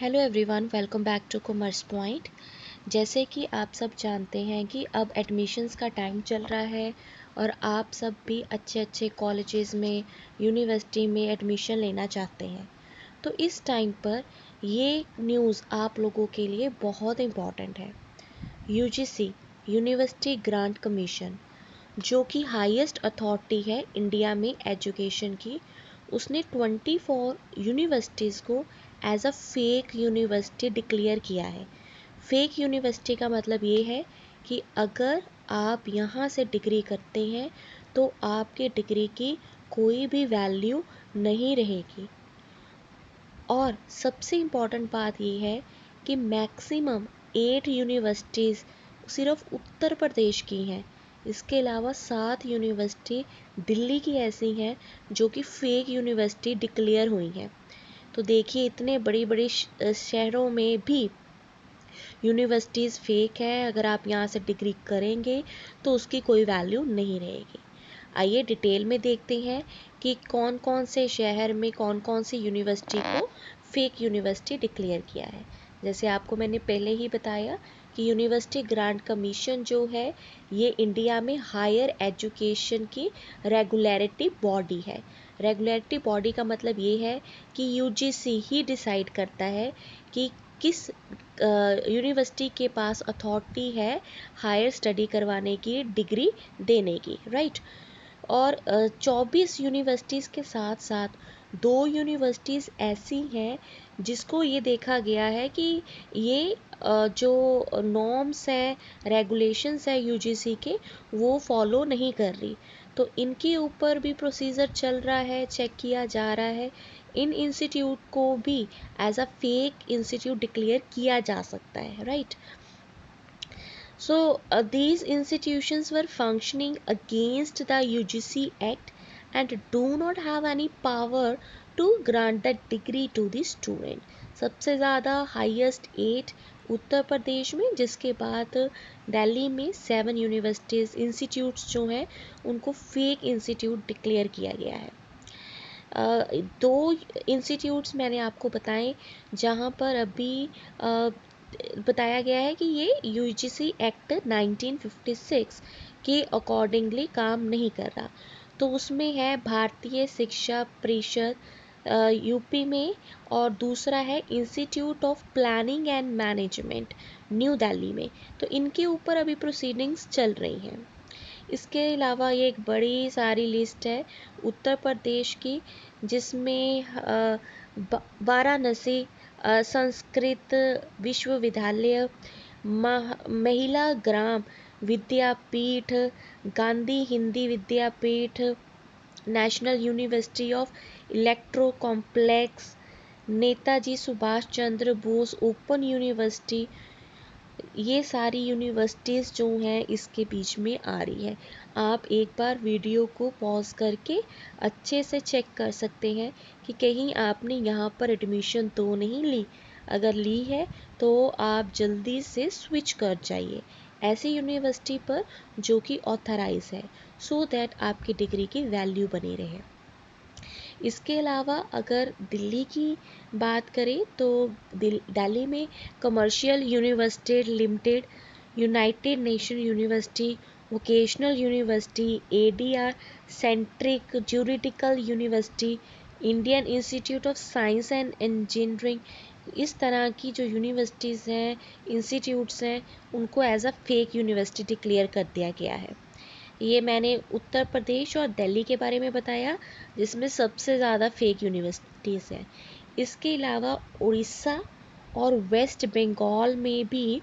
Hello everyone, welcome back to commerce point. जैसे कि आप सब जानते हैं कि अब एडमिशन्स का टाइम चल रहा है और आप सब भी अच्छे अच्छे कॉलेजेस में, यूनिवर्सिटी में एडमिशन लेना चाहते हैं। तो इस टाइम पर ये न्यूज़ आप लोगों के लिए बहुत इम्पॉर्टेंट है। यूजीसी यूनिवर्सिटी ग्रांट कमीशन, जो कि हाईएस्ट अथॉरिटी है इंडिया में एजुकेशन की, उसने 24 यूनिवर्सिटीज़ को as a fake university declare किया है। फेक यूनिवर्सिटी का मतलब ये है कि अगर आप यहाँ से डिग्री करते हैं तो आपके डिग्री की कोई भी वैल्यू नहीं रहेगी। और सबसे इम्पॉर्टेंट बात ये है कि मैक्सिमम 8 यूनिवर्सिटीज़ सिर्फ उत्तर प्रदेश की हैं। इसके अलावा 7 यूनिवर्सिटी दिल्ली की ऐसी हैं जो कि फेक यूनिवर्सिटी डिक्लेयर हुई हैं। तो देखिए, इतने बड़ी बड़ी शहरों में भी यूनिवर्सिटीज़ फेक हैं। अगर आप यहाँ से डिग्री करेंगे तो उसकी कोई वैल्यू नहीं रहेगी। आइए डिटेल में देखते हैं कि कौन कौन से शहर में कौन कौन सी यूनिवर्सिटी को फेक यूनिवर्सिटी डिक्लेयर किया है। जैसे आपको मैंने पहले ही बताया कि यूनिवर्सिटी ग्रांट कमीशन जो है, ये इंडिया में हायर एजुकेशन की रेगुलेटरी बॉडी है। रेगुलेटरी बॉडी का मतलब ये है कि यूजीसी ही डिसाइड करता है कि किस यूनिवर्सिटी के पास अथॉरिटी है हायर स्टडी करवाने की, डिग्री देने की, राइट। और 24 यूनिवर्सिटीज़ के साथ साथ 2 यूनिवर्सिटीज़ ऐसी हैं जिसको ये देखा गया है कि ये जो नॉर्म्स हैं, रेगुलेशंस है यूजीसी के, वो फॉलो नहीं कर रही। तो इनके ऊपर भी प्रोसीजर चल रहा है, चेक किया जा रहा है। इन इंस्टीट्यूट को भी as a fake institute declare किया जा सकता है, right. So, these institutions were functioning against the UGC Act and do not have any power to grant the degree to the student. सबसे ज़्यादा हाईएस्ट 8 उत्तर प्रदेश में, जिसके बाद दिल्ली में 7 यूनिवर्सिटीज़ इंस्टीट्यूट्स जो हैं उनको फेक इंस्टीट्यूट डिक्लेयर किया गया है। 2 इंस्टीट्यूट्स मैंने आपको बताएं जहां पर अभी बताया गया है कि ये यूजीसी एक्ट 1956 के अकॉर्डिंगली काम नहीं कर रहा। तो उसमें है भारतीय शिक्षा परिषद यूपी में, और दूसरा है institute of planning and management new Delhi में। तो इनके ऊपर अभी प्रोसीडिंग्स चल रही हैं। इसके अलावा ये एक बड़ी सारी लिस्ट है उत्तर प्रदेश की, जिसमें Varanasi Sanskrit Vishwavidyalaya, Mahila Gram Vidyapith, Gandhi Hindi Vidyapith, national university of electro complex, Netaji Subhash Chandra Bose open university, ये सारी यूनिवर्सिटीज़ जो हैं इसके बीच में आ रही है। आप एक बार वीडियो को पॉज करके अच्छे से चेक कर सकते हैं कि कहीं आपने यहाँ पर एडमिशन तो नहीं ली। अगर ली है तो आप जल्दी से स्विच कर जाइए ऐसी यूनिवर्सिटी पर जो कि ऑथराइज है, सो दैट आपकी डिग्री की वैल्यू बनी रहे। इसके अलावा अगर दिल्ली की बात करें तो दिल्ली में commercial university limited, united nation university, vocational university, ADR, centric juridical university, Indian institute of science and engineering, इस तरह की जो यूनिवर्सिटीज़ हैं, इंस्टीट्यूट्स हैं, उनको as a fake university declare कर दिया गया है। ये मैंने उत्तर प्रदेश और दिल्ली के बारे में बताया, जिसमें सबसे ज़्यादा फेक यूनिवर्सिटीज़ हैं। इसके अलावा उड़ीसा और वेस्ट बंगाल में भी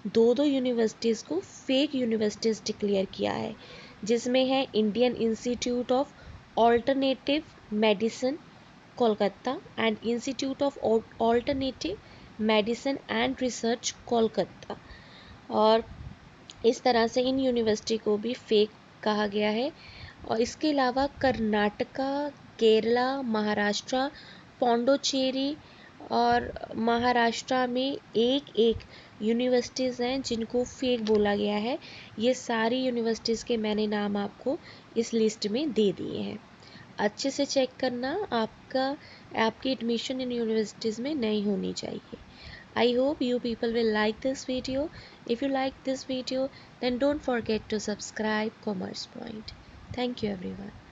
2 यूनिवर्सिटीज़ को फेक यूनिवर्सिटीज़ डिक्लेयर किया है, जिसमें है Indian institute of alternative medicine Kolkata and institute of alternative medicine and research Kolkata. और इस तरह से इन यूनिवर्सिटी को भी फेक कहा गया है। और इसके अलावा कर्नाटका, केरला, महाराष्ट्र, पौंडुचेरी और महाराष्ट्र में एक एक यूनिवर्सिटीज़ हैं जिनको फेक बोला गया है। ये सारी यूनिवर्सिटीज़ के मैंने नाम आपको इस लिस्ट में दे दिए हैं, अच्छे से चेक करना। आप आपकी एडमिशन इन यूनिवर्सिटीज़ में नहीं होनी चाहिए। I hope you people will like this video. If you like this video, then don't forget to subscribe Commerce Point. Thank you everyone.